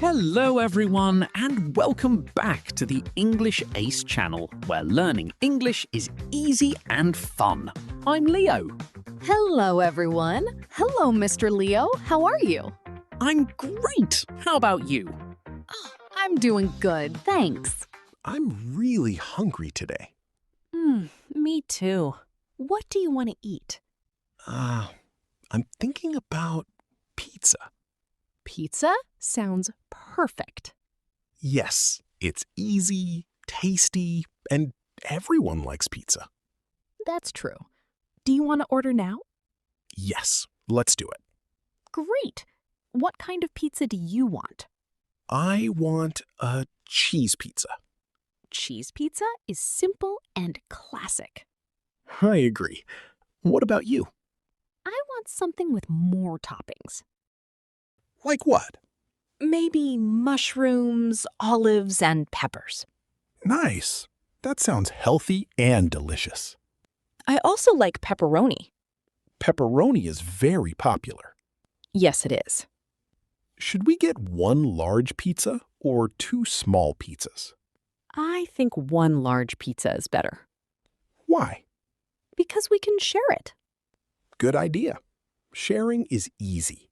Hello everyone, and welcome back to the English Ace channel, where learning English is easy and fun. I'm Leo. Hello, everyone. Hello, Mr. Leo. How are you? I'm great. How about you? I'm doing good, thanks. I'm really hungry today. Me too. What do you want to eat? I'm thinking about pizza. Pizza? Sounds perfect. Yes, it's easy, tasty, and everyone likes pizza. That's true. Do you want to order now? Yes, let's do it. Great. What kind of pizza do you want? I want a cheese pizza. Cheese pizza is simple and classic. I agree. What about you? I want something with more toppings. Like what? Maybe mushrooms, olives, and peppers. Nice. That sounds healthy and delicious. I also like pepperoni. Pepperoni is very popular. Yes, it is. Should we get one large pizza or two small pizzas? I think one large pizza is better. Why? Because we can share it. Good idea. Sharing is easy.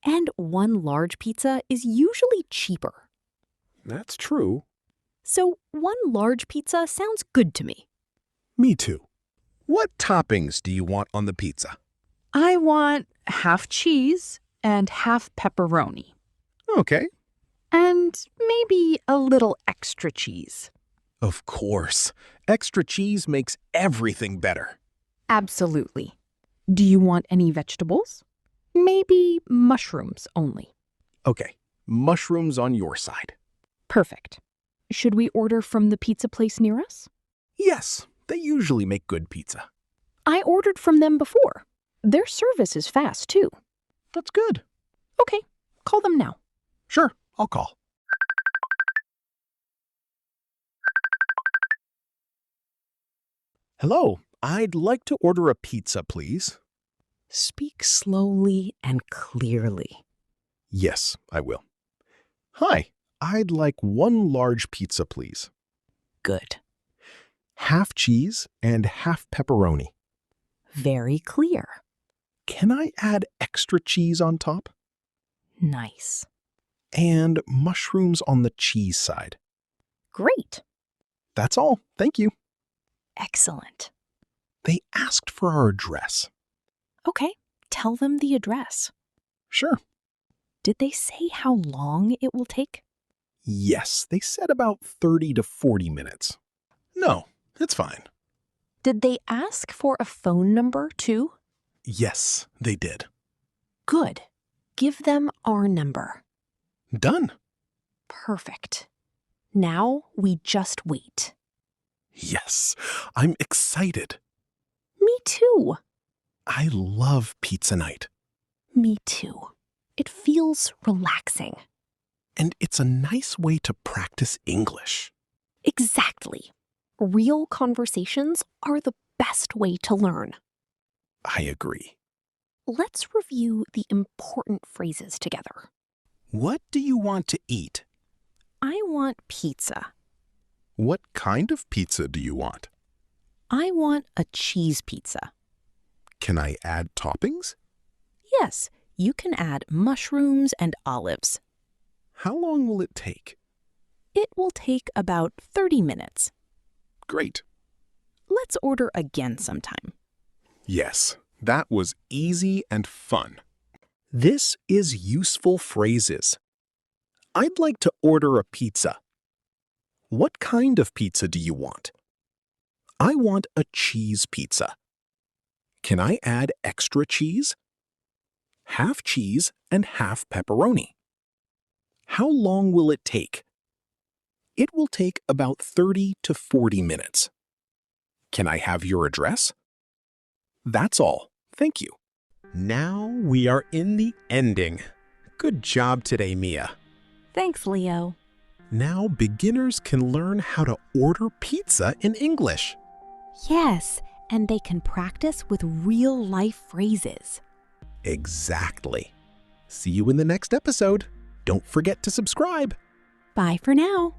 And one large pizza is usually cheaper. That's true. So one large pizza sounds good to me. Me too. What toppings do you want on the pizza? I want half cheese and half pepperoni. Okay. And maybe a little extra cheese. Of course. Extra cheese makes everything better. Absolutely. Do you want any vegetables? Maybe mushrooms only. Okay. Mushrooms on your side. Perfect. Should we order from the pizza place near us? Yes, they usually make good pizza. I ordered from them before. Their service is fast, too. That's good. Okay, call them now. Sure, I'll call. Hello, I'd like to order a pizza, please. Speak slowly and clearly. Yes, I will. Hi, I'd like one large pizza, please. Good. Half cheese and half pepperoni. Very clear. Can I add extra cheese on top? Nice. And mushrooms on the cheese side. Great. That's all. Thank you. Excellent. They asked for our address. Okay, tell them the address. Sure. Did they say how long it will take? Yes, they said about 30 to 40 minutes. No, it's fine. Did they ask for a phone number, too? Yes, they did. Good. Give them our number. Done. Perfect. Now we just wait. Yes, I'm excited. Me too. I love pizza night. Me too. It feels relaxing. And it's a nice way to practice English. Exactly. Real conversations are the best way to learn. I agree. Let's review the important phrases together. What do you want to eat? I want pizza. What kind of pizza do you want? I want a cheese pizza. Can I add toppings? Yes, you can add mushrooms and olives. How long will it take? It will take about 30 minutes. Great. Let's order again sometime. Yes, that was easy and fun. This is useful phrases. I'd like to order a pizza. What kind of pizza do you want? I want a cheese pizza. Can I add extra cheese? Half cheese and half pepperoni. How long will it take? It will take about 30 to 40 minutes. Can I have your address? That's all. Thank you. Now we are in the ending. Good job today, Mia. Thanks, Leo. Now beginners can learn how to order pizza in English. Yes, and they can practice with real-life phrases. Exactly. See you in the next episode. Don't forget to subscribe. Bye for now.